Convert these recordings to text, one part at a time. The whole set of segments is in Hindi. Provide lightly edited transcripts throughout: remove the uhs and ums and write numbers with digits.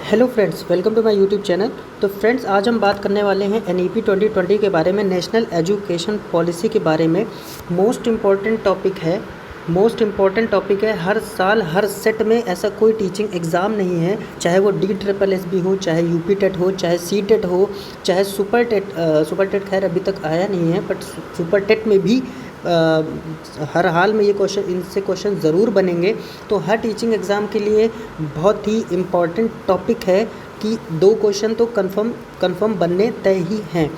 Hello friends, welcome to my YouTube channel. तो फ्रेंड्स, आज हम बात करने वाले हैं एनईपी 2020 के बारे में, नेशनल एजुकेशन पॉलिसी के बारे में। मोस्ट इम्पॉर्टेंट टॉपिक है। हर साल हर सेट में ऐसा कोई टीचिंग एग्ज़ाम नहीं है, चाहे वो DSSS हो, चाहे यूपी टेट हो, चाहे सी टेट हो, चाहे सुपर टेट खैर अभी तक आया नहीं है, बट सुपर टेट में भी हर हाल में इनसे क्वेश्चन ज़रूर बनेंगे। तो हर टीचिंग एग्ज़ाम के लिए बहुत ही इम्पॉर्टेंट टॉपिक है कि 2 क्वेश्चन तो कंफर्म बनने तय ही हैं।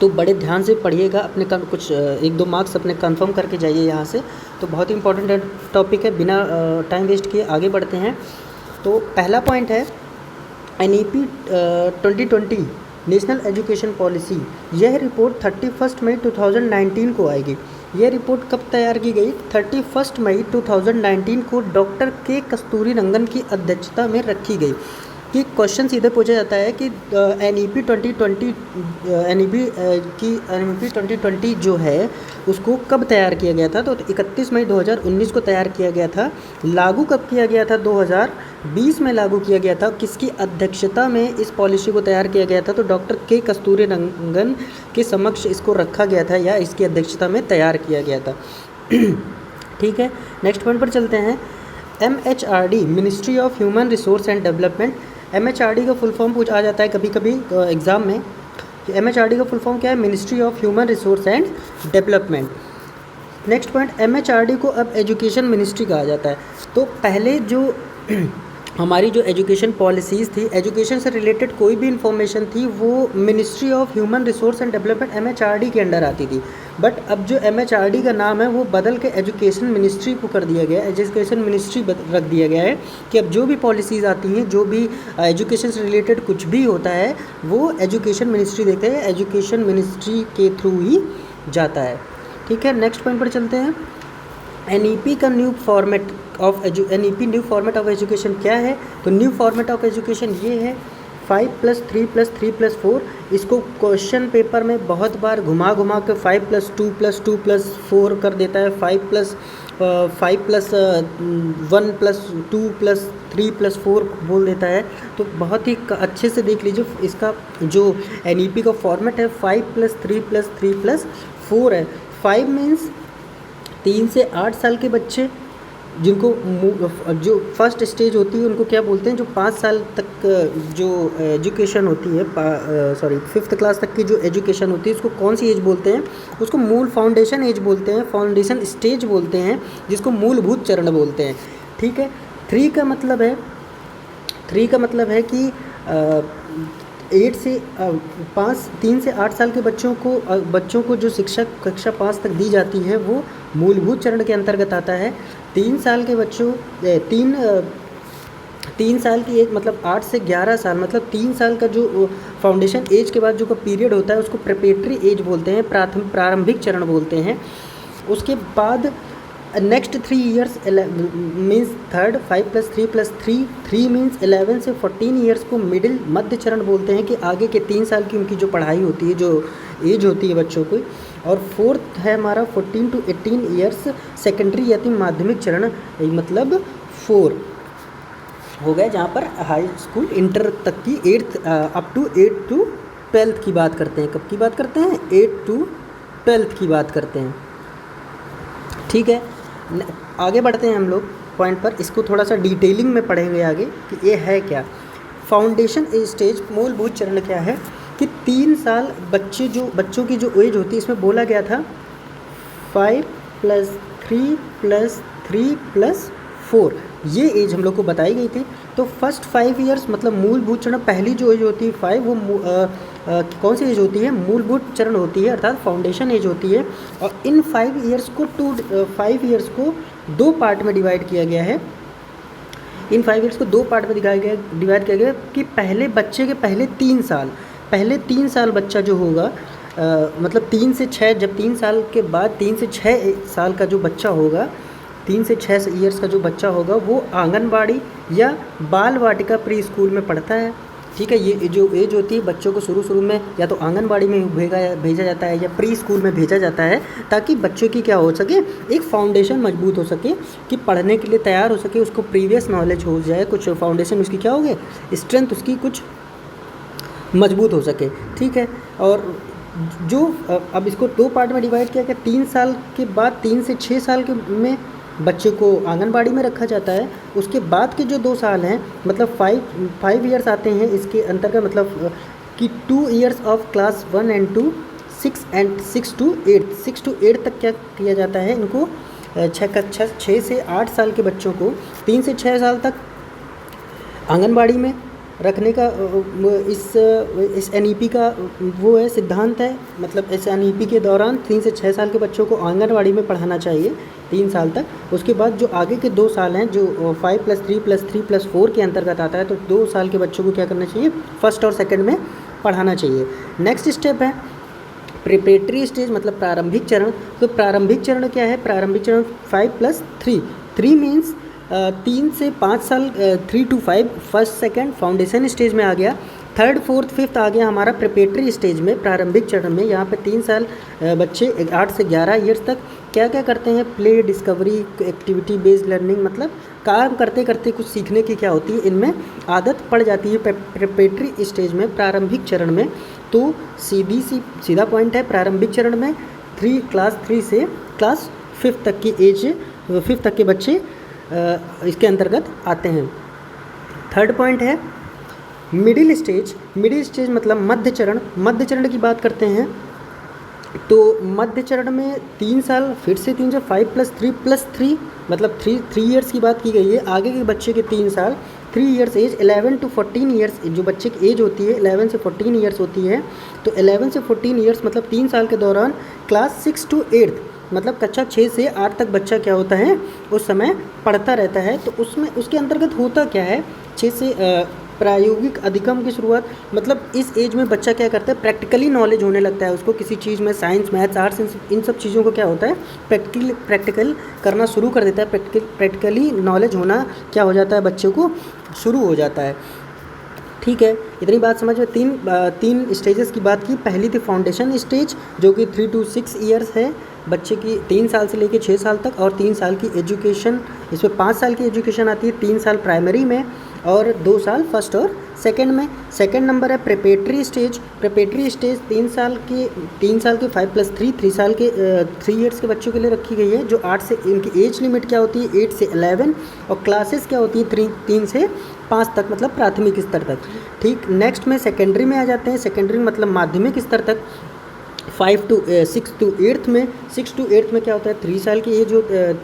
तो बड़े ध्यान से पढ़िएगा, अपने कुछ 1-2 मार्क्स अपने कंफर्म करके जाइए यहाँ से। तो बहुत ही इंपॉर्टेंट टॉपिक है। बिना टाइम वेस्ट किए आगे बढ़ते हैं। तो पहला पॉइंट है एनईपी 2020 नेशनल एजुकेशन पॉलिसी। यह रिपोर्ट 31 मई 2019 को आएगी। यह रिपोर्ट कब तैयार की गई? 31 मई 2019 को डॉक्टर के कस्तूरीरंगन की अध्यक्षता में रखी गई। कि क्वेश्चन सीधे पूछा जाता है कि एनईपी 2020 जो है उसको कब तैयार किया गया था? तो 31 मई 2019 को तैयार किया गया था। लागू कब किया गया था? 2020 में लागू किया गया था। किसकी अध्यक्षता में इस पॉलिसी को तैयार किया गया था? तो डॉक्टर के कस्तूरीरंगन के समक्ष इसको रखा गया था, या इसकी अध्यक्षता में तैयार किया गया था। ठीक है, नेक्स्ट पॉइंट पर चलते हैं। MHRD, ministry of human resource and development. MHRD का फुल फॉर्म पूछा जाता है कभी कभी एग्ज़ाम में। MHRD का फुल फॉर्म क्या है? Ministry of human resource and development. Next point, MHRD को अब एजुकेशन मिनिस्ट्री कहा जाता है। तो पहले जो हमारी जो एजुकेशन पॉलिसीज़ थी, एजुकेशन से रिलेटेड कोई भी इंफॉर्मेशन थी, वो ministry of human resource and development MHRD के अंडर आती थी। बट अब जो MHRD का नाम है वो बदल के एजुकेशन मिनिस्ट्री को कर दिया गया है। एजुकेशन मिनिस्ट्री रख दिया गया है कि अब जो भी पॉलिसीज़ आती हैं, जो भी एजुकेशन से रिलेटेड कुछ भी होता है, वो एजुकेशन मिनिस्ट्री देखते हैं, एजुकेशन मिनिस्ट्री के थ्रू ही जाता है। ठीक है, नेक्स्ट पॉइंट पर चलते हैं। एनईपी का न्यू फॉर्मेट ऑफ एजुकेशन क्या है? तो न्यू फॉर्मेट ऑफ एजुकेशन ये है 5+3+3+4। इसको क्वेश्चन पेपर में बहुत बार घुमा के 5+2+2+4 कर देता है, 5+1+2+3+4 बोल देता है। तो बहुत ही अच्छे से देख लीजिए, इसका जो एनईपी का फॉर्मेट है 5+3+3+4 है। 5 मीन्स 3 से 8 साल के बच्चे, जिनको जो फर्स्ट स्टेज होती है उनको क्या बोलते हैं? जो 5 साल तक जो एजुकेशन होती है, 5th क्लास तक की जो एजुकेशन होती है, उसको कौन सी एज बोलते हैं? उसको मूल फाउंडेशन एज बोलते हैं, फाउंडेशन स्टेज बोलते हैं, जिसको मूलभूत चरण बोलते हैं। ठीक है, 3 का मतलब है कि 3 से 8 साल के बच्चों को जो शिक्षा कक्षा 5 तक दी जाती है, वो मूलभूत चरण के अंतर्गत आता है। 3 साल के बच्चों 3 साल की एज मतलब 8 से 11 साल, मतलब 3 साल का जो फाउंडेशन एज के बाद जो का पीरियड होता है, उसको प्रिपरेटरी एज बोलते हैं, प्रारंभिक चरण बोलते हैं। उसके बाद next 3 years means third, 5+3+3 means 11 से 14 ईयर्स को मध्य चरण बोलते हैं, कि आगे के 3 साल की उनकी जो पढ़ाई होती है, जो एज होती है बच्चों को। और 4th है हमारा 14 to 18 ईयर्स, सेकेंडरी यानी माध्यमिक चरण, मतलब 4 हो गए, जहाँ पर हाई स्कूल इंटर तक की 8th up to 8 to 12th की बात करते हैं। कब की बात करते हैं? 8 to 12th की बात करते हैं। ठीक है, आगे बढ़ते हैं हम लोग पॉइंट पर। इसको थोड़ा सा डिटेलिंग में पढ़ेंगे आगे कि ये है क्या। फाउंडेशन एज स्टेज, मूलभूत चरण क्या है? कि 3 साल बच्चों की जो एज होती है, इसमें बोला गया था 5+3+3+4, ये एज हम लोग को बताई गई थी। तो फर्स्ट 5 ईयर्स मतलब मूलभूत चरण, पहली जो एज होती है 5, वो कौन सी एज होती है? मूलभूत चरण होती है, अर्थात फाउंडेशन एज होती है। और इन 5 ईयर्स को 2 पार्ट में डिवाइड किया गया है। इन 5 ईयर्स को 2 पार्ट में डिवाइड किया गया कि पहले बच्चे के पहले 3 साल बच्चा जो होगा, मतलब 3 से 6, जब 3 साल के बाद 3 से 6 साल का जो बच्चा होगा, 3 से 6 ईयर्स का जो बच्चा होगा, वो आंगनबाड़ी या बाल वाटिका प्री स्कूल में पढ़ता है। ठीक है। ये जो एज होती है बच्चों को शुरू में या तो आंगनबाड़ी में भेजा जाता है या प्री स्कूल में भेजा जाता है, ताकि बच्चों की क्या हो सके, एक फाउंडेशन मजबूत हो सके कि पढ़ने के लिए तैयार हो सके, उसको प्रीवियस नॉलेज हो जाए, कुछ फाउंडेशन उसकी क्या हो गए, स्ट्रेंथ उसकी कुछ मजबूत हो सके। ठीक है। और जो अब इसको 2 पार्ट में डिवाइड किया गया। 3 साल के बाद 3 से 6 साल के में बच्चे को आंगनबाड़ी में रखा जाता है। उसके बाद के जो 2 साल हैं, मतलब 5 ईयर्स आते हैं इसके अंतर्गत, मतलब कि 2 years of class 1 and 2, 6 to 8 तक क्या किया जाता है, इनको 6 से 8 साल के बच्चों को 3 से 6 साल तक आंगनबाड़ी में रखने का इस एनईपी का वो है, सिद्धांत है। मतलब इस एनईपी के दौरान 3 से 6 साल के बच्चों को आंगनबाड़ी में पढ़ाना चाहिए 3 साल तक। उसके बाद जो आगे के 2 साल हैं, जो 5+3+3+4 के अंतर्गत आता है, तो 2 साल के बच्चों को क्या करना चाहिए, फर्स्ट और सेकंड में पढ़ाना चाहिए। नेक्स्ट स्टेप है प्रिपरेटरी स्टेज, मतलब प्रारंभिक चरण। तो प्रारंभिक चरण क्या है, प्रारंभिक चरण 5+3, 3 मीन्स 3 से 5 साल, 3 to 5 first second foundation stage में आ गया। 3rd, 4th, 5th आ गया हमारा प्रिपरेटरी स्टेज में, प्रारंभिक चरण में। यहाँ पे 3 साल बच्चे 8 से 11 ईयर्स तक क्या क्या करते हैं, play, discovery, activity based learning, मतलब काम करते करते कुछ सीखने की क्या होती है, इनमें आदत पड़ जाती है प्रिपरेटरी स्टेज में, प्रारंभिक चरण में। तो सीधा पॉइंट है, प्रारंभिक चरण में क्लास 3 से क्लास 5th तक की एज, 5th तक के बच्चे इसके अंतर्गत आते हैं। 3rd पॉइंट है मिडिल स्टेज। मिडिल स्टेज मतलब मध्य चरण। मध्य चरण की बात करते हैं तो मध्य चरण में 3 साल, फिर से 3 से 5+3+3, मतलब 3 ईयर्स की बात की गई है। आगे के बच्चे के 3 साल, 3 ईयर्स एज, 11 to 14 ईयर्स जो बच्चे की एज होती है 11 से 14 ईयर्स होती है। तो 11 से 14 ईयर्स मतलब 3 साल के दौरान क्लास 6 to 8, मतलब कक्षा 6 से 8 तक बच्चा क्या होता है, उस समय पढ़ता रहता है। तो उसमें उसके अंतर्गत होता क्या है, 6 से प्रायोगिक अधिगम की शुरुआत, मतलब इस एज में बच्चा क्या करता है, प्रैक्टिकली नॉलेज होने लगता है उसको किसी चीज़ में, साइंस, मैथ्स, आर्ट्स, इन सब चीज़ों को क्या होता है, प्रैक्टिकल करना शुरू कर देता है। प्रैक्टिकली नॉलेज होना क्या हो जाता है, बच्चे को शुरू हो जाता है। ठीक है, इतनी बात समझ में। तीन स्टेजेस की बात की। पहली थी फाउंडेशन स्टेज जो कि 3 to 6 ईयर्स है, बच्चे की 3 साल से लेकर 6 साल तक, और 3 साल की एजुकेशन, इसमें 5 साल की एजुकेशन आती है, 3 साल प्राइमरी में और 2 साल फर्स्ट और सेकंड में। सेकंड नंबर है प्रिपरेटरी स्टेज। प्रिपरेटरी स्टेज 3 साल के 5+3, 3 साल के 3 ईयर्स के बच्चों के लिए रखी गई है, जो 8 से, इनकी एज लिमिट क्या होती है 8 से 11, और क्लासेस क्या होती है 3 से 5 तक, मतलब प्राथमिक स्तर तक। ठीक, नेक्स्ट में सेकेंडरी में आ जाते हैं। सेकेंडरी मतलब माध्यमिक स्तर तक, 6 to 8 में। 6 to 8 में क्या होता है, 3 साल की एज,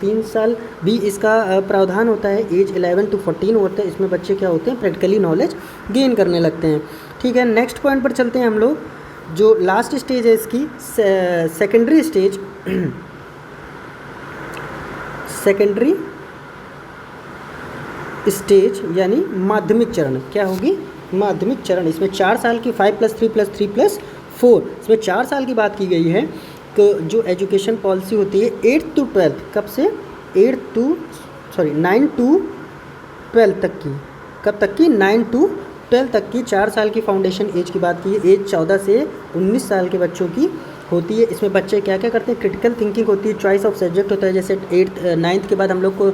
3 साल भी इसका प्रावधान होता है, एज 11 to 14 होता है। इसमें बच्चे क्या होते हैं, प्रैक्टिकली नॉलेज गेन करने लगते हैं। ठीक है, नेक्स्ट पॉइंट पर चलते हैं हम लोग। जो लास्ट स्टेज है इसकी, सेकेंडरी स्टेज। सेकेंडरी स्टेज यानी माध्यमिक चरण क्या होगी, माध्यमिक चरण। इसमें 4 साल की 5+3+3+4, इसमें 4 साल की बात की गई है। तो जो एजुकेशन पॉलिसी होती है 8 to 12, कब से 9 to 12 तक की, कब तक की 9 to 12 तक की 4 साल की फाउंडेशन एज की बात की है। एज 14 से 19 साल के बच्चों की होती है। इसमें बच्चे क्या क्या करते हैं, क्रिटिकल थिंकिंग होती है, चॉइस ऑफ सब्जेक्ट होता है। जैसे 9th के बाद हम लोग को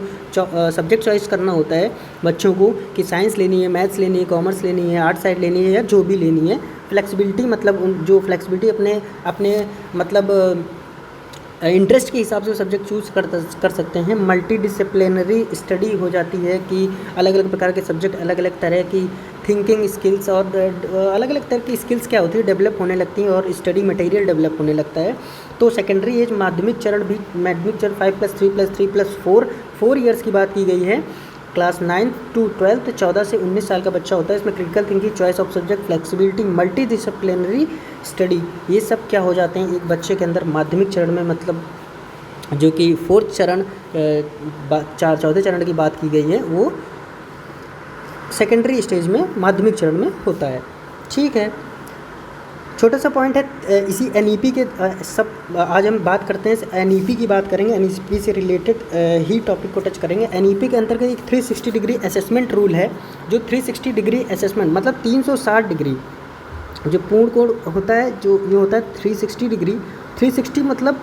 सब्जेक्ट चॉइस करना होता है बच्चों को, कि साइंस लेनी है, मैथ्स लेनी है, कॉमर्स लेनी है, आर्ट साइड लेनी है, या जो भी लेनी है। फ्लेक्सिबिलिटी मतलब जो फ्लेक्सिबिलिटी अपने मतलब इंटरेस्ट के हिसाब से सब्जेक्ट चूज़ कर सकते हैं। मल्टी डिसिप्लिनरी स्टडी हो जाती है कि अलग अलग प्रकार के सब्जेक्ट, अलग अलग तरह की थिंकिंग स्किल्स और अलग अलग तरह की स्किल्स क्या होती है, डेवलप होने लगती हैं, और स्टडी मटेरियल डेवलप होने लगता है। तो सेकेंडरी एज माध्यमिक चरण 5+3+3+4 4 ईयर्स की बात की गई है। क्लास 9 to 12 14 से 19 साल का बच्चा होता है। इसमें critical thinking, choice of subject, flexibility, multi disciplinary study, ये सब क्या हो जाते हैं एक बच्चे के अंदर माध्यमिक चरण में, मतलब जो कि 4th चरण, चौथे चरण की बात की गई है, वो सेकेंडरी स्टेज में माध्यमिक चरण में होता है। ठीक है, छोटा सा पॉइंट है इसी एनईपी के सब आज हम बात करते हैं एनईपी की बात करेंगे, एनईपी से रिलेटेड ही टॉपिक को टच करेंगे। एनईपी के अंतर्गत एक 360 डिग्री असेसमेंट रूल है, जो 360 डिग्री असेसमेंट मतलब 360 डिग्री जो पूर्ण कोण होता है, जो ये होता है 360 डिग्री। 360 मतलब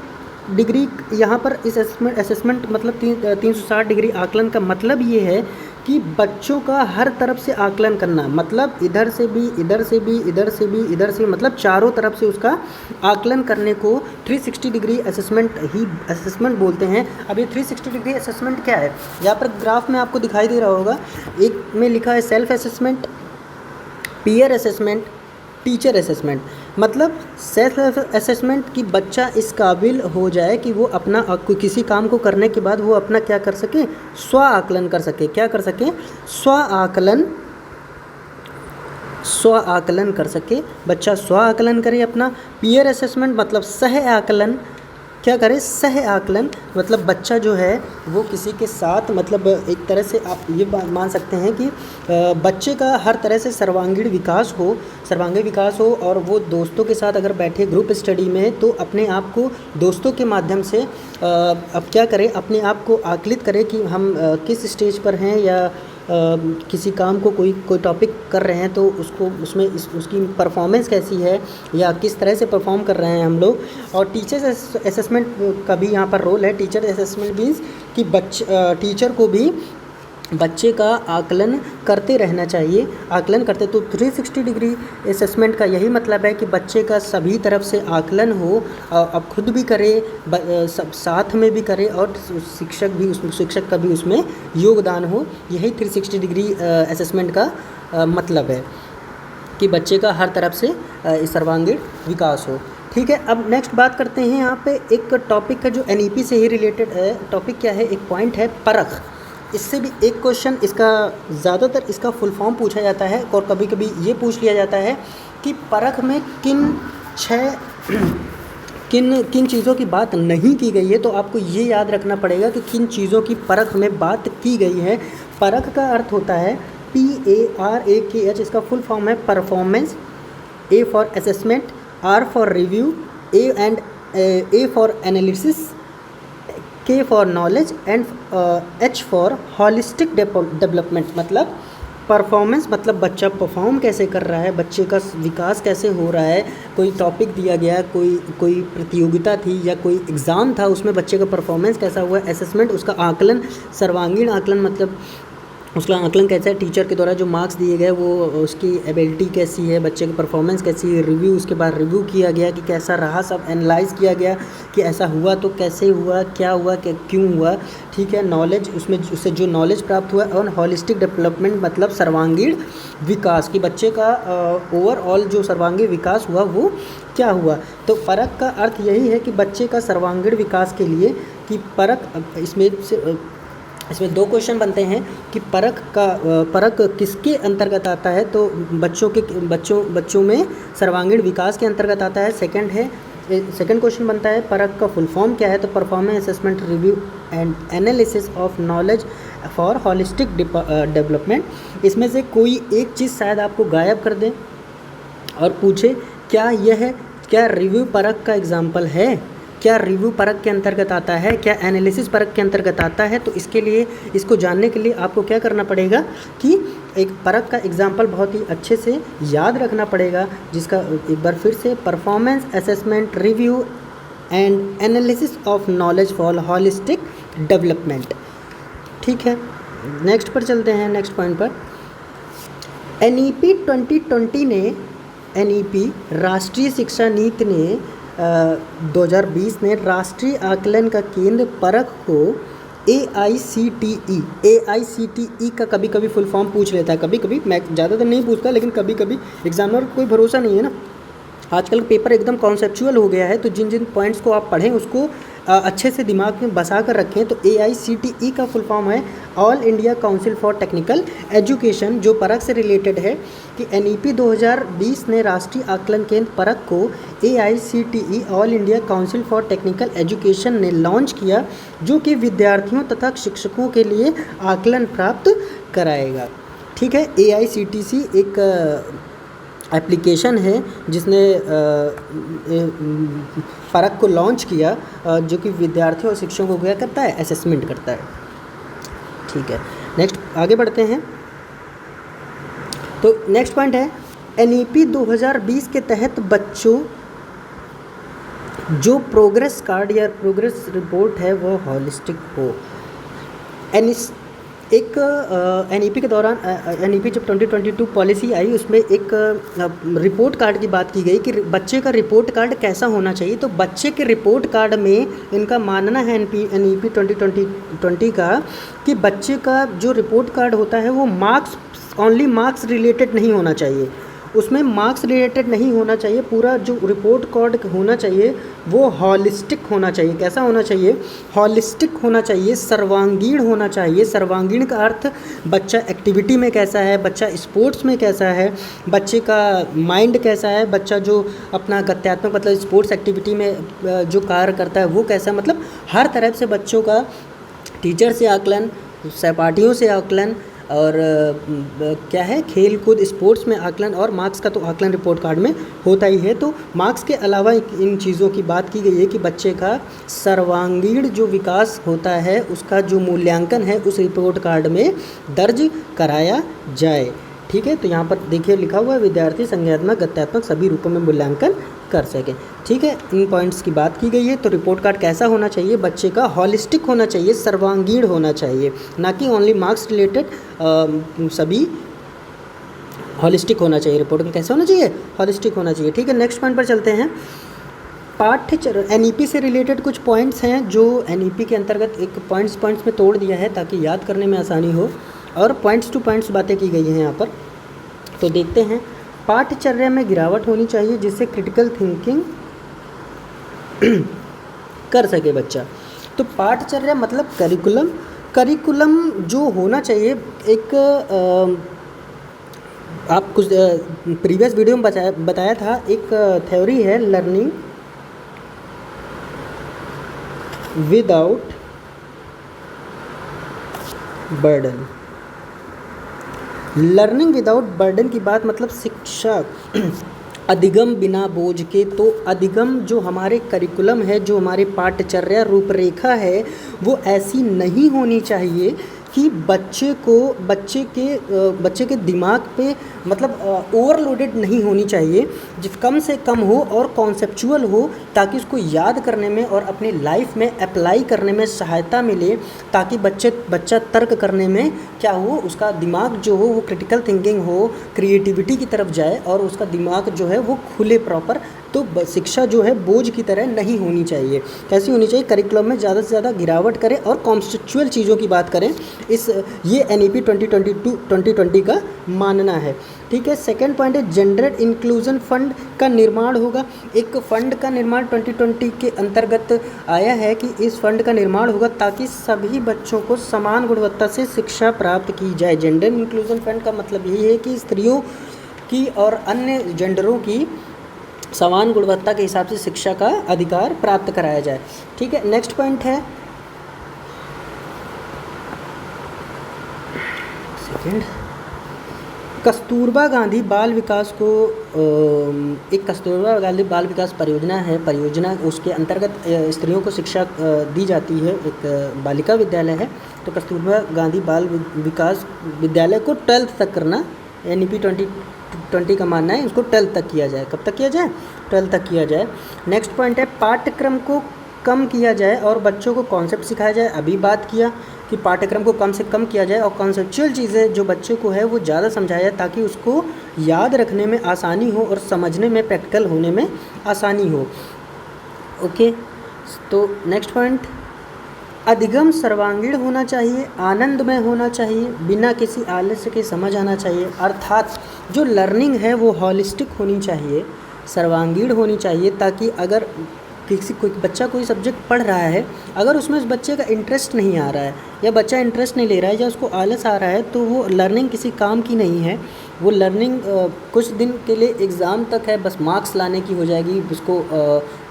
डिग्री यहाँ पर इस असेसमेंट मतलब 360 डिग्री आकलन का मतलब ये है कि बच्चों का हर तरफ से आकलन करना, मतलब इधर से भी, इधर से भी, इधर से भी, इधर से, मतलब चारों तरफ से उसका आकलन करने को 360 डिग्री असेसमेंट बोलते हैं। अब ये 360 डिग्री असेसमेंट क्या है, यहाँ पर ग्राफ में आपको दिखाई दे रहा होगा, एक में लिखा है self assessment, peer assessment, teacher assessment. मतलब सेल्फ असेसमेंट कि बच्चा इस काबिल हो जाए कि वो अपना किसी काम को करने के बाद वो अपना क्या कर सके, स्व आकलन कर सके। क्या कर सके, स्व आकलन कर सके, बच्चा स्व आकलन करे अपना। पीयर असेसमेंट मतलब सह आकलन, क्या करे, सह आकलन मतलब बच्चा जो है वो किसी के साथ, मतलब एक तरह से आप ये मान सकते हैं कि बच्चे का हर तरह से सर्वांगीण विकास हो और वो दोस्तों के साथ अगर बैठे ग्रुप स्टडी में तो अपने आप को दोस्तों के माध्यम से अब क्या करे, अपने आप को आकलित करे कि हम किस स्टेज पर हैं, या किसी काम को कोई टॉपिक कर रहे हैं तो उसको उसमें उसकी परफॉर्मेंस कैसी है, या किस तरह से परफॉर्म कर रहे हैं हम लोग। और टीचर्स असेसमेंट का भी यहाँ पर रोल है। टीचर असेसमेंट मीन्स कि टीचर को भी बच्चे का आकलन करते रहना चाहिए, आकलन करते। तो 360 डिग्री असेसमेंट का यही मतलब है कि बच्चे का सभी तरफ से आकलन हो, अब खुद भी करे, सब साथ में भी करे, और शिक्षक का भी उसमें योगदान हो। यही 360 डिग्री असेसमेंट का मतलब है कि बच्चे का हर तरफ से सर्वांगीण विकास हो। ठीक है, अब नेक्स्ट बात करते हैं। यहाँ पे एक टॉपिक है जो एनईपी से ही रिलेटेड है। टॉपिक क्या है, एक पॉइंट है परख। इससे भी एक क्वेश्चन, इसका ज़्यादातर इसका फुल फॉर्म पूछा जाता है और कभी कभी ये पूछ लिया जाता है कि परख में किन चीज़ों की बात नहीं की गई है। तो आपको ये याद रखना पड़ेगा कि किन चीज़ों की परख में बात की गई है। परख का अर्थ होता है PARAKH, इसका फुल फॉर्म है performance, A for assessment, R for review, A for analysis, K for knowledge and H for holistic development. मतलब परफॉर्मेंस मतलब बच्चा परफॉर्म कैसे कर रहा है, बच्चे का विकास कैसे हो रहा है। कोई टॉपिक दिया गया, कोई प्रतियोगिता थी या कोई एग्ज़ाम था, उसमें बच्चे का परफॉर्मेंस कैसा हुआ। असेसमेंट उसका आकलन, सर्वांगीण आकलन मतलब उसका आकलन कैसा है, टीचर के द्वारा जो मार्क्स दिए गए वो उसकी एबिलिटी कैसी है, बच्चे की परफॉर्मेंस कैसी है। रिव्यू, उसके बाद रिव्यू किया गया कि कैसा रहा, सब एनालाइज किया गया कि ऐसा हुआ तो कैसे हुआ, क्या हुआ, क्यों हुआ। ठीक है, नॉलेज, उसमें उससे जो नॉलेज प्राप्त हुआ। और हॉलिस्टिक डेवलपमेंट मतलब सर्वांगीण विकास, कि बच्चे का ओवरऑल जो सर्वांगीण विकास हुआ वो क्या हुआ। तो परख का अर्थ यही है कि बच्चे का सर्वांगीण विकास के लिए कि परख, इसमें दो क्वेश्चन बनते हैं कि परख किसके अंतर्गत आता है। तो बच्चों में सर्वांगीण विकास के अंतर्गत आता है। सेकंड क्वेश्चन बनता है परख का फुल फॉर्म क्या है। तो performance assessment, review and analysis of knowledge for holistic development. इसमें से कोई एक चीज़ शायद आपको गायब कर दें और पूछे क्या रिव्यू परख का एग्जाम्पल है, क्या रिव्यू परख के अंतर्गत आता है, क्या एनालिसिस परख के अंतर्गत आता है। तो इसके लिए, इसको जानने के लिए आपको क्या करना पड़ेगा कि एक परख का एग्जाम्पल बहुत ही अच्छे से याद रखना पड़ेगा, जिसका एक बार फिर से performance assessment, review and analysis of knowledge for holistic development. ठीक है, नेक्स्ट पर चलते हैं, नेक्स्ट पॉइंट पर। NEP 2020 ने, NEP राष्ट्रीय शिक्षा नीति ने 2020 ने राष्ट्रीय आकलन का केंद्र परख को AICTE का कभी कभी फुल फॉर्म पूछ लेता है। कभी कभी, मैं ज़्यादातर नहीं पूछता, लेकिन कभी कभी एग्जामिनर को कोई भरोसा नहीं है ना। आजकल पेपर एकदम कॉन्सेप्चुअल हो गया है, तो जिन पॉइंट्स को आप पढ़ें उसको अच्छे से दिमाग में बसा कर रखें। तो AICTE का फुल फॉर्म है all India council for technical education, जो परख से रिलेटेड है कि NEP 2020 ने राष्ट्रीय आकलन केंद्र परख को AICTE all India council for technical education ने लॉन्च किया, जो कि विद्यार्थियों तथा शिक्षकों के लिए आकलन प्राप्त कराएगा। ठीक है, AICTE एक एप्लीकेशन है जिसने परख को लॉन्च किया, जो कि विद्यार्थियों और शिक्षकों को क्या करता है, असेसमेंट करता है। ठीक है, नेक्स्ट आगे बढ़ते हैं। तो नेक्स्ट पॉइंट है NEP 2020 के तहत बच्चों जो प्रोग्रेस कार्ड या प्रोग्रेस रिपोर्ट है वो हॉलिस्टिक हो। एक NEP के दौरान NEP जब 2022 पॉलिसी आई उसमें एक रिपोर्ट कार्ड की बात की गई कि बच्चे का रिपोर्ट कार्ड कैसा होना चाहिए। तो बच्चे के रिपोर्ट कार्ड में इनका मानना है NEP 2020 का कि बच्चे का जो रिपोर्ट कार्ड होता है वो ओनली मार्क्स रिलेटेड नहीं होना चाहिए, उसमें मार्क्स रिलेटेड नहीं होना चाहिए। पूरा जो रिपोर्ट कार्ड होना चाहिए वो हॉलिस्टिक होना चाहिए। कैसा होना चाहिए, हॉलिस्टिक होना चाहिए, सर्वांगीण होना चाहिए। सर्वांगीण का अर्थ बच्चा एक्टिविटी में कैसा है, बच्चा स्पोर्ट्स में कैसा है, बच्चे का माइंड कैसा है, बच्चा जो अपना गत्यात्मक मतलब स्पोर्ट्स एक्टिविटी में जो कार्य करता है वो कैसा, मतलब हर तरह से बच्चों का टीचर से आकलन, सहपाठियों से आकलन और क्या है खेल कूद स्पोर्ट्स में आकलन, और मार्क्स का तो आकलन रिपोर्ट कार्ड में होता ही है। तो मार्क्स के अलावा इन चीज़ों की बात की गई है कि बच्चे का सर्वांगीण जो विकास होता है उसका जो मूल्यांकन है उस रिपोर्ट कार्ड में दर्ज कराया जाए। ठीक है, तो यहाँ पर देखिए लिखा हुआ है विद्यार्थी संज्ञानात्मक गत्यात्मक सभी रूपों में मूल्यांकन कर सकें। ठीक है, इन पॉइंट्स की बात की गई है। तो रिपोर्ट कार्ड कैसा होना चाहिए, बच्चे का हॉलिस्टिक होना चाहिए, सर्वांगीण होना चाहिए, ना कि ओनली मार्क्स रिलेटेड, सभी हॉलिस्टिक होना चाहिए। रिपोर्ट में कैसे होना चाहिए, हॉलिस्टिक होना चाहिए। ठीक है, नेक्स्ट पॉइंट पर चलते हैं। NEP से रिलेटेड कुछ पॉइंट्स हैं जो NEP के अंतर्गत एक पॉइंट्स में तोड़ दिया है ताकि याद करने में आसानी हो, और पॉइंट्स टू पॉइंट्स बातें की गई हैं यहाँ पर। तो देखते हैं, पाठ्यचर्या में गिरावट होनी चाहिए जिससे क्रिटिकल थिंकिंग कर सके बच्चा। तो पाठ्यचर्या मतलब करिकुलम जो होना चाहिए, एक आप कुछ प्रीवियस वीडियो में बताया था, एक थ्योरी है learning without burden. Learning without burden की बात मतलब शिक्षा अधिगम बिना बोझ के। तो अधिगम जो हमारे करिकुलम है, जो हमारे पाठ्यचर्या रूपरेखा है, वो ऐसी नहीं होनी चाहिए कि बच्चे के दिमाग पे मतलब ओवरलोडेड नहीं होनी चाहिए, जो कम से कम हो और कॉन्सेप्चुअल हो, ताकि उसको याद करने में और अपनी लाइफ में अप्लाई करने में सहायता मिले, ताकि बच्चा तर्क करने में क्या हो, उसका दिमाग जो हो वो क्रिटिकल थिंकिंग हो, क्रिएटिविटी की तरफ जाए और उसका दिमाग जो है वो खुले प्रॉपर। तो शिक्षा जो है बोझ की तरह नहीं होनी चाहिए। कैसी होनी चाहिए, करिकुलम में ज़्यादा से ज़्यादा गिरावट करें और कॉन्सेप्चुअल चीज़ों की बात करें। ये NEP 2020 का मानना है। ठीक है, सेकंड पॉइंट है जेंडर इंक्लूजन फंड का निर्माण होगा। एक फंड का निर्माण 2020 के अंतर्गत आया है कि इस फंड का निर्माण होगा ताकि सभी बच्चों को समान गुणवत्ता से शिक्षा प्राप्त की जाए। जेंडर इंक्लूजन फंड का मतलब यही है कि स्त्रियों की और अन्य जेंडरों की समान गुणवत्ता के हिसाब से शिक्षा का अधिकार प्राप्त कराया जाए। ठीक है, नेक्स्ट पॉइंट है कस्तूरबा गांधी बाल विकास को एक कस्तूरबा गांधी बाल विकास परियोजना उसके अंतर्गत स्त्रियों को शिक्षा दी जाती है। एक बालिका विद्यालय है, तो कस्तूरबा गांधी बाल विकास विद्यालय को 12th तक करना NEP 2020 का मानना है, उसको 12th तक किया जाए। कब तक किया जाए, 12th तक किया जाए। नेक्स्ट पॉइंट है पाठ्यक्रम को कम किया जाए और बच्चों को कॉन्सेप्ट सिखाया जाए। अभी बात किया कि पाठ्यक्रम को कम से कम किया जाए और कॉन्सेप्चुअल चीज़ें जो बच्चे को है वो ज़्यादा समझाया जाए ताकि उसको याद रखने में आसानी हो और समझने में, प्रैक्टिकल होने में आसानी हो। ओके, तो नेक्स्ट पॉइंट अधिगम सर्वांगीण होना चाहिए, आनंदमय होना चाहिए, बिना किसी आलस्य के समझ आना चाहिए। अर्थात जो लर्निंग है वो हॉलिस्टिक होनी चाहिए, सर्वांगीण होनी चाहिए, ताकि अगर कोई बच्चा कोई सब्जेक्ट पढ़ रहा है, अगर उसमें उस बच्चे का इंटरेस्ट नहीं आ रहा है या बच्चा इंटरेस्ट नहीं ले रहा है या उसको आलस आ रहा है, तो वो लर्निंग किसी काम की नहीं है। वो लर्निंग कुछ दिन के लिए एग्ज़ाम तक है, बस मार्क्स लाने की हो जाएगी, उसको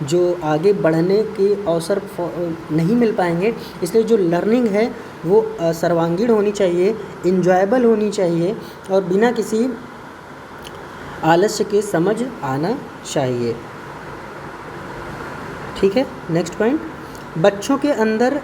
जो आगे बढ़ने के अवसर नहीं मिल पाएंगे। इसलिए जो लर्निंग है वो सर्वांगीण होनी चाहिए, इंजॉयबल होनी चाहिए और बिना किसी आलस्य के समझ आना चाहिए। ठीक है, नेक्स्ट पॉइंट, बच्चों के अंदर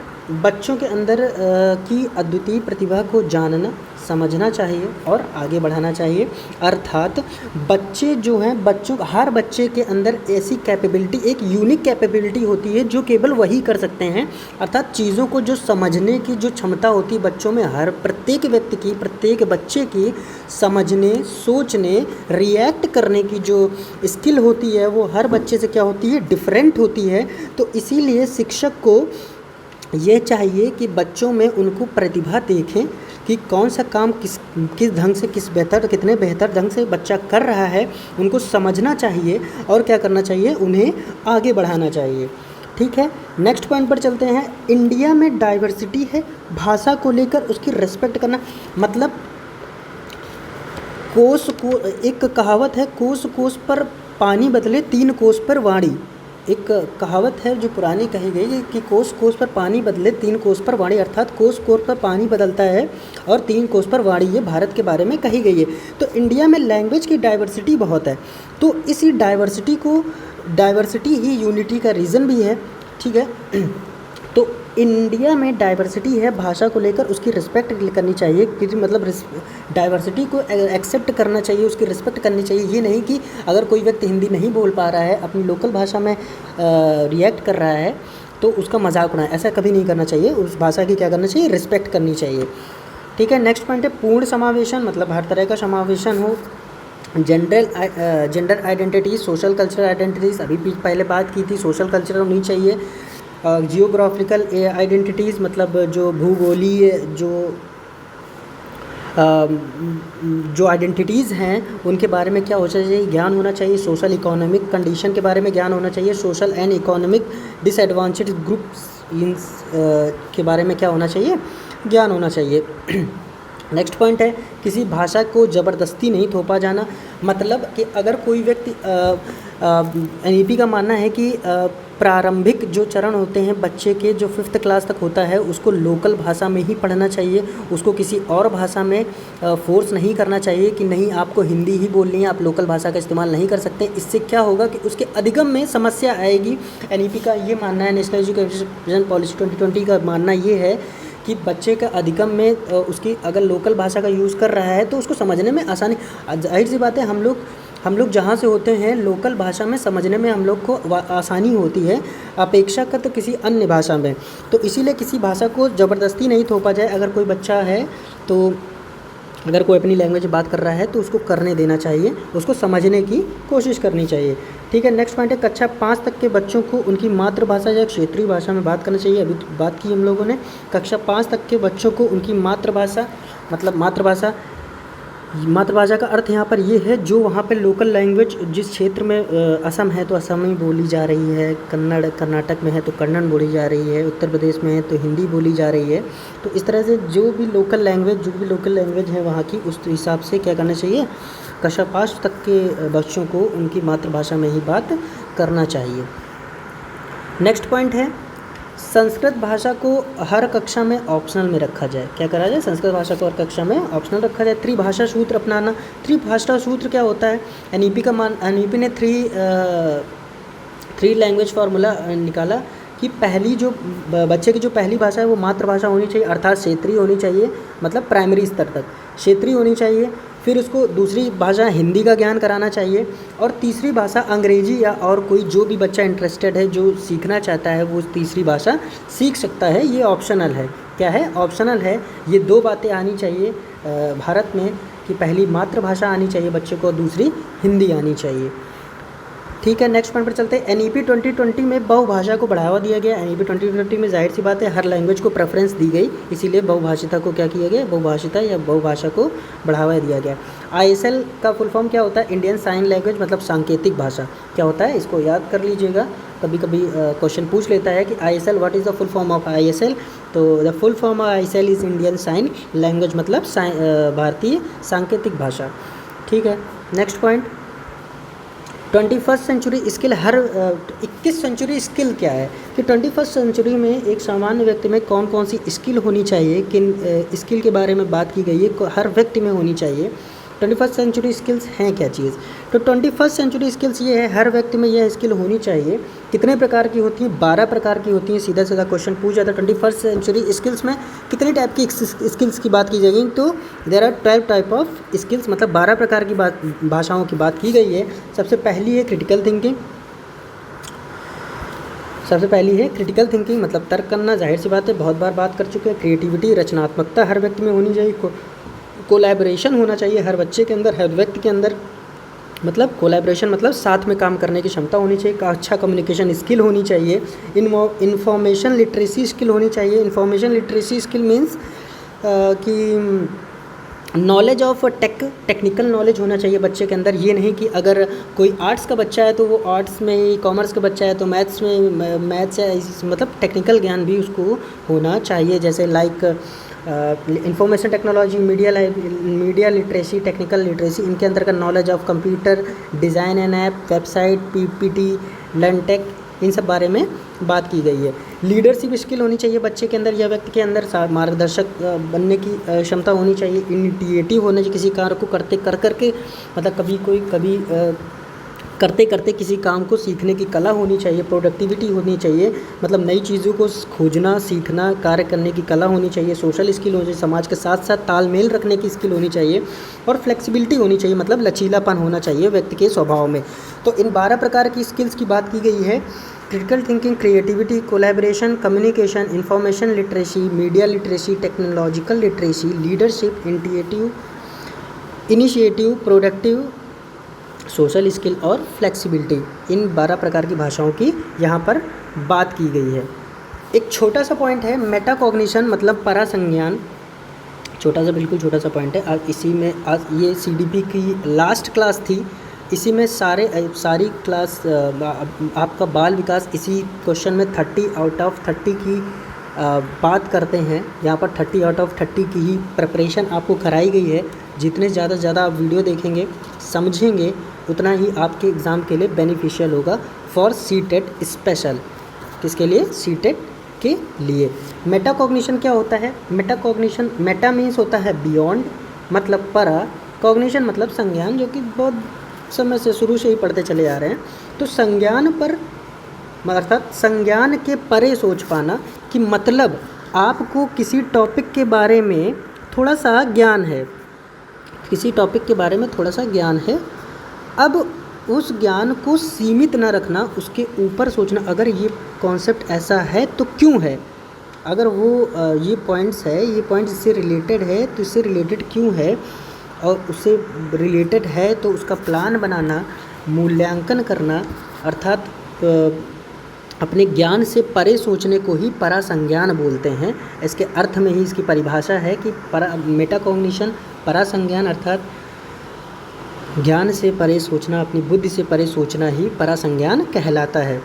की अद्वितीय प्रतिभा को जानना समझना चाहिए और आगे बढ़ाना चाहिए। अर्थात बच्चे जो हैं, हर बच्चे के अंदर ऐसी कैपेबिलिटी, एक यूनिक कैपेबिलिटी होती है जो केवल वही कर सकते हैं। अर्थात चीज़ों को जो समझने की जो क्षमता होती है बच्चों में, हर प्रत्येक व्यक्ति की, प्रत्येक बच्चे की समझने, सोचने, रिएक्ट करने की जो स्किल होती है वो हर बच्चे से क्या होती है, डिफरेंट होती है। तो इसीलिए शिक्षक को ये चाहिए कि बच्चों में उनको प्रतिभा देखें कि कौन सा काम किस ढंग से, कितने बेहतर ढंग से बच्चा कर रहा है, उनको समझना चाहिए और क्या करना चाहिए, उन्हें आगे बढ़ाना चाहिए। ठीक है, नेक्स्ट पॉइंट पर चलते हैं। इंडिया में डाइवर्सिटी है, भाषा को लेकर उसकी रिस्पेक्ट करना। मतलब एक कहावत है, कोस कोस पर पानी बदले 3 कोस पर वाणी। एक कहावत है जो पुरानी कही गई है कि कोस कोस पर पानी बदले 3 कोस पर वाणी, अर्थात कोस कोस पर पानी बदलता है और 3 कोस पर वाणी, ये भारत के बारे में कही गई है। तो इंडिया में लैंग्वेज की डाइवर्सिटी बहुत है, तो इसी डाइवर्सिटी ही यूनिटी का रीज़न भी है। ठीक है, तो इंडिया में डाइवर्सिटी है, भाषा को लेकर उसकी रिस्पेक्ट करनी चाहिए, कि मतलब डाइवर्सिटी को एक्सेप्ट करना चाहिए, उसकी रिस्पेक्ट करनी चाहिए। ये नहीं कि अगर कोई व्यक्ति हिंदी नहीं बोल पा रहा है, अपनी लोकल भाषा में रिएक्ट कर रहा है तो उसका मजाक उड़ाएं, ऐसा कभी नहीं करना चाहिए। उस भाषा की क्या करना चाहिए, रिस्पेक्ट करनी चाहिए। ठीक है, नेक्स्ट पॉइंट है पूर्ण समावेशन, मतलब हर तरह का समावेशन हो। Gender identities, social cultural identities, अभी पहले बात की थी, सोशल कल्चरल होनी चाहिए। जियोग्राफिकल आइडेंटिटीज़, मतलब जो भूगोलीय जो आइडेंटिटीज़ हैं उनके बारे में क्या होना चाहिए, ज्ञान होना चाहिए। सोशल इकोनॉमिक कंडीशन के बारे में ज्ञान होना चाहिए। Social and economic disadvantage groups के बारे में क्या होना चाहिए, ज्ञान होना चाहिए। नेक्स्ट पॉइंट है किसी भाषा को ज़बरदस्ती नहीं थोपा जाना। मतलब कि अगर कोई व्यक्ति एनईपी का मानना है कि प्रारंभिक जो चरण होते हैं बच्चे के, जो 5th क्लास तक होता है, उसको लोकल भाषा में ही पढ़ना चाहिए, उसको किसी और भाषा में फोर्स नहीं करना चाहिए कि नहीं आपको हिंदी ही बोलनी है, आप लोकल भाषा का इस्तेमाल नहीं कर सकते। इससे क्या होगा कि उसके अधिगम में समस्या आएगी। एनईपी का ये मानना है, नेशनल एजुकेशन पॉलिसी 2020 का मानना ये है कि बच्चे का अधिगम में उसकी अगर लोकल भाषा का यूज़ कर रहा है तो उसको समझने में आसानी, जाहिर सी बात है, हम लोग जहाँ से होते हैं लोकल भाषा में समझने में हम लोग को आसानी होती है अपेक्षाकृत किसी अन्य भाषा में। तो इसीलिए किसी भाषा को ज़बरदस्ती नहीं थोपा जाए। अगर कोई बच्चा है तो अगर कोई अपनी लैंग्वेज में बात कर रहा है तो उसको करने देना चाहिए, उसको समझने की कोशिश करनी चाहिए। ठीक है, नेक्स्ट पॉइंट है कक्षा 5 तक के बच्चों को उनकी मातृभाषा या क्षेत्रीय भाषा में बात करना चाहिए। अभी बात की हम लोगों ने, कक्षा 5 तक के बच्चों को उनकी मातृभाषा, मतलब मातृभाषा का अर्थ यहाँ पर ये है जो वहाँ पे लोकल लैंग्वेज, जिस क्षेत्र में असम है तो असमी बोली जा रही है, कर्नाटक में है तो कन्नड़ बोली जा रही है, उत्तर प्रदेश में है तो हिंदी बोली जा रही है। तो इस तरह से जो भी लोकल लैंग्वेज है वहाँ की, उस हिसाब से क्या करना चाहिए, कक्षा 5 तक के बच्चों को उनकी मातृभाषा में ही बात करना चाहिए। नेक्स्ट पॉइंट है संस्कृत भाषा को हर कक्षा में ऑप्शनल में रखा जाए। क्या करा जाए, संस्कृत भाषा को हर कक्षा में ऑप्शनल रखा जाए। त्रिभाषा सूत्र अपनाना। त्रिभाषा सूत्र क्या होता है, एनईपी ने थ्री लैंग्वेज फार्मूला निकाला कि पहली जो बच्चे की जो पहली भाषा है वो मातृभाषा होनी चाहिए, अर्थात क्षेत्रीय होनी चाहिए, मतलब प्राइमरी स्तर तक क्षेत्रीय होनी चाहिए। फिर उसको दूसरी भाषा हिंदी का ज्ञान कराना चाहिए और तीसरी भाषा अंग्रेजी या और कोई जो भी बच्चा इंटरेस्टेड है, जो सीखना चाहता है, वो तीसरी भाषा सीख सकता है। ये ऑप्शनल है। क्या है, ऑप्शनल है। ये 2 बातें आनी चाहिए भारत में कि पहली मातृभाषा आनी चाहिए बच्चे को, दूसरी हिंदी आनी चाहिए। ठीक है, नेक्स्ट पॉइंट पर चलते हैं। एनईपी 2020 में बहुभाषा को बढ़ावा दिया गया। एनईपी 2020 में जाहिर सी बात है हर लैंग्वेज को प्रेफरेंस दी गई, इसीलिए बहुभाषिता को क्या किया गया, बहुभाषिता या बहुभाषा को बढ़ावा दिया गया। आईएसएल का फुल फॉर्म क्या होता है, इंडियन साइन लैंग्वेज, मतलब सांकेतिक भाषा क्या होता है, इसको याद कर लीजिएगा। कभी कभी क्वेश्चन पूछ लेता है कि ISL, what is the full form of ISL. तो the full form of ISL is Indian sign language, मतलब भारतीय सांकेतिक भाषा। ठीक है, next point 21st century skill. 21 century skill क्या है कि 21st सेंचुरी में एक सामान्य व्यक्ति में कौन कौन सी स्किल होनी चाहिए, किन स्किल के बारे में बात की गई है, हर व्यक्ति में होनी चाहिए। 21st सेंचुरी स्किल्स हैं क्या चीज़? तो 21st सेंचुरी स्किल्स ये है, हर व्यक्ति में यह स्किल होनी चाहिए। कितने प्रकार की होती हैं? 12 प्रकार की होती हैं। सीधा सीधा क्वेश्चन पूछ जाता है 21st सेंचुरी स्किल्स में कितने टाइप की स्किल्स की बात की जाएगी? तो there are 12 type of skills, मतलब 12 प्रकार की भाषाओं की बात की गई है। सबसे पहली है क्रिटिकल थिंकिंग। सबसे पहली है क्रिटिकल थिंकिंग, मतलब तर्क करना, जाहिर सी बात है, बहुत बार बात कर चुके हैं। क्रिएटिविटी, रचनात्मकता हर व्यक्ति में होनी चाहिए। कोलैबोरेशन होना चाहिए हर बच्चे के अंदर, हर व्यक्ति के अंदर, मतलब कोलैबोरेशन मतलब साथ में काम करने की क्षमता होनी चाहिए। अच्छा कम्युनिकेशन स्किल होनी चाहिए। इन्फॉर्मेशन लिटरेसी स्किल होनी चाहिए। इन्फॉर्मेशन लिटरेसी स्किल मीन्स कि नॉलेज ऑफ टेक्निकल नॉलेज होना चाहिए बच्चे के अंदर। ये नहीं कि अगर कोई आर्ट्स का बच्चा है तो वो आर्ट्स में ही, कॉमर्स का बच्चा है तो मैथ्स है, मतलब टेक्निकल ज्ञान भी उसको होना चाहिए। जैसे like information technology, media literacy, technical literacy, इनके अंदर का knowledge of computer, design and app, website, PPT, learntech, इन सब बारे में बात की गई है। लीडरशिप स्किल होनी चाहिए बच्चे के अंदर या व्यक्ति के अंदर। मार्गदर्शक बनने की क्षमता होनी चाहिए। इनिशिएटिव होना चाहिए, किसी कार्य को करके मतलब कभी करते करते किसी काम को सीखने की कला होनी चाहिए। प्रोडक्टिविटी होनी चाहिए, मतलब नई चीज़ों को खोजना, सीखना, कार्य करने की कला होनी चाहिए। सोशल स्किल होनी चाहिए, समाज के साथ साथ तालमेल रखने की स्किल होनी चाहिए। और फ्लेक्सिबिलिटी होनी चाहिए, मतलब लचीलापन होना चाहिए व्यक्ति के स्वभाव में। तो इन 12 प्रकार की स्किल्स की बात की गई है। Critical thinking, creativity, collaboration, communication, information literacy, media literacy, technological literacy, leadership, initiative, productive, social skill और फ्लेक्सिबिलिटी, इन 12 प्रकार की भाषाओं की यहाँ पर बात की गई है। एक छोटा सा पॉइंट है मेटाकॉग्निशन, मतलब परासंज्ञान। बिल्कुल छोटा सा पॉइंट है। आज इसी में, आज ये सीडीपी की लास्ट क्लास थी, इसी में सारी क्लास आपका बाल विकास इसी क्वेश्चन में 30 आउट ऑफ 30 की बात करते हैं। यहाँ पर 30 आउट ऑफ 30 की ही प्रिपरेशन आपको कराई गई है। जितने ज़्यादा आप वीडियो देखेंगे, समझेंगे, उतना ही आपके एग्ज़ाम के लिए बेनिफिशियल होगा फॉर सीटेट स्पेशल। किसके लिए? सीटेट के लिए। मेटाकॉग्निशन क्या होता है? मेटाकॉग्निशन, मेटा मीन्स होता है बियॉन्ड, मतलब परा, कॉग्निशन मतलब संज्ञान, जो कि बहुत समय से शुरू से ही पढ़ते चले आ रहे हैं। तो संज्ञान पर, अर्थात संज्ञान के परे सोच पाना, कि मतलब आपको किसी टॉपिक के बारे में थोड़ा सा ज्ञान है, किसी टॉपिक के बारे में थोड़ा सा ज्ञान है, अब उस ज्ञान को सीमित ना रखना, उसके ऊपर सोचना। अगर ये कॉन्सेप्ट ऐसा है तो क्यों है, अगर वो ये पॉइंट्स है, ये पॉइंट्स इससे रिलेटेड है तो इससे रिलेटेड क्यों है, और उससे रिलेटेड है तो उसका प्लान बनाना, मूल्यांकन करना, अर्थात अपने ज्ञान से परे सोचने को ही परासंज्ञान बोलते हैं। इसके अर्थ में ही इसकी परिभाषा है कि मेटाकॉग्निशन, परासंज्ञान, अर्थात ज्ञान से परे सोचना, अपनी बुद्धि से परे सोचना ही परासंज्ञान कहलाता है।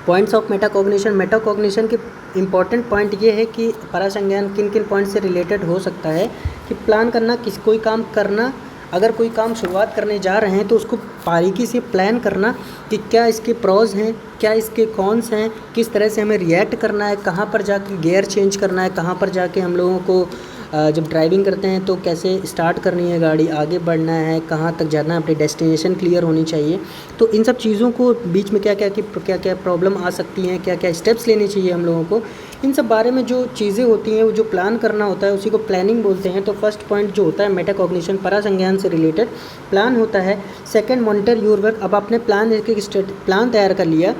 पॉइंट्स ऑफ मेटाकॉग्निशन, मेटाकॉग्निशन के इम्पॉर्टेंट पॉइंट ये है कि परासंज्ञान किन किन पॉइंट से रिलेटेड हो सकता है। कि प्लान करना, कोई काम करना, अगर कोई काम शुरुआत करने जा रहे हैं तो उसको बारीकी से प्लान करना कि क्या इसके प्रोज हैं, क्या इसके कॉन्स हैं, किस तरह से हमें रिएक्ट करना है, कहाँ पर जाके गियर चेंज करना है, कहाँ पर जाके हम लोगों को जब ड्राइविंग करते हैं तो कैसे स्टार्ट करनी है गाड़ी, आगे बढ़ना है, कहाँ तक जाना है, अपनी डेस्टिनेशन क्लियर होनी चाहिए। तो इन सब चीज़ों को बीच में क्या क्या प्रॉब्लम आ सकती हैं, क्या क्या स्टेप्स लेने चाहिए हम लोगों को, इन सब बारे में जो चीज़ें होती हैं, वो जो प्लान करना होता है उसी को प्लानिंग बोलते हैं। तो फर्स्ट पॉइंट जो होता है मेटाकॉग्निशन, परासंज्ञान से रिलेटेड प्लान होता है। Second, monitor your work. अब आपने प्लान तैयार कर लिया,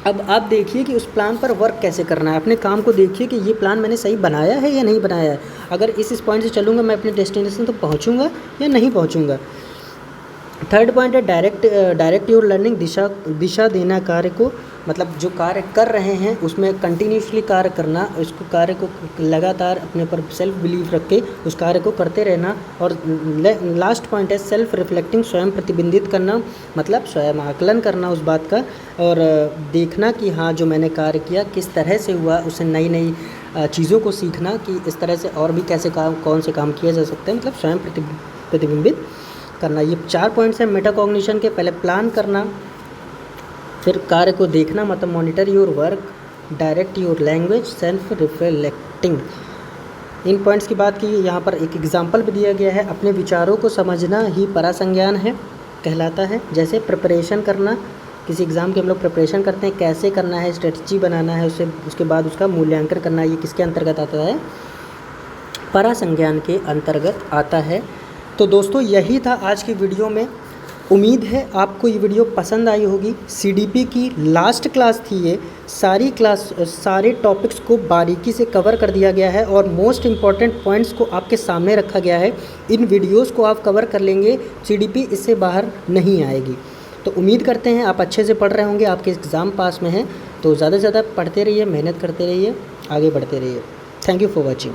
अब आप देखिए कि उस प्लान पर वर्क कैसे करना है। अपने काम को देखिए कि ये प्लान मैंने सही बनाया है या नहीं बनाया है। अगर इस पॉइंट से चलूँगा मैं अपने डेस्टिनेशन तो पहुँचूँगा या नहीं पहुँचूँगा। थर्ड पॉइंट है डायरेक्ट योर लर्निंग, दिशा देना कार्य को, मतलब जो कार्य कर रहे हैं उसमें कंटिन्यूसली कार्य करना, उसको कार्य को लगातार अपने पर सेल्फ बिलीफ रख के उस कार्य को करते रहना। और लास्ट पॉइंट है सेल्फ रिफ्लेक्टिंग, स्वयं प्रतिबिंबित करना, मतलब स्वयं आकलन करना उस बात का, और देखना कि हाँ जो मैंने कार्य किया किस तरह से हुआ, उससे नई नई चीज़ों को सीखना कि इस तरह से और भी कैसे कौन से काम किया जा सकता है, मतलब स्वयं प्रतिबिंबित करना। ये 4 पॉइंट्स हैं मेटाकॉग्निशन के। पहले प्लान करना, फिर कार्य को देखना, मतलब monitor your work, direct your language, self reflecting. In points की बात की, यहाँ पर एक एग्जाम्पल भी दिया गया है। अपने विचारों को समझना ही परासंज्ञान है कहलाता है। जैसे प्रिपरेशन करना, किसी एग्ज़ाम की हम लोग प्रिपरेशन करते हैं, कैसे करना है, स्ट्रेटजी बनाना है, उसके बाद उसका मूल्यांकन करना है, ये किसके अंतर्गत आता है? परासंज्ञान के अंतर्गत आता है। तो दोस्तों यही था आज की वीडियो में। उम्मीद है आपको ये वीडियो पसंद आई होगी। सीडीपी की लास्ट क्लास थी ये, सारे टॉपिक्स को बारीकी से कवर कर दिया गया है और मोस्ट इम्पॉर्टेंट पॉइंट्स को आपके सामने रखा गया है। इन वीडियोस को आप कवर कर लेंगे, सीडीपी इससे बाहर नहीं आएगी। तो उम्मीद करते हैं आप अच्छे से पढ़ रहे होंगे, आपके एग्ज़ाम पास में हैं। तो ज़्यादा से ज़्यादा पढ़ते रहिए, मेहनत करते रहिए, आगे बढ़ते रहिए। Thank you for watching.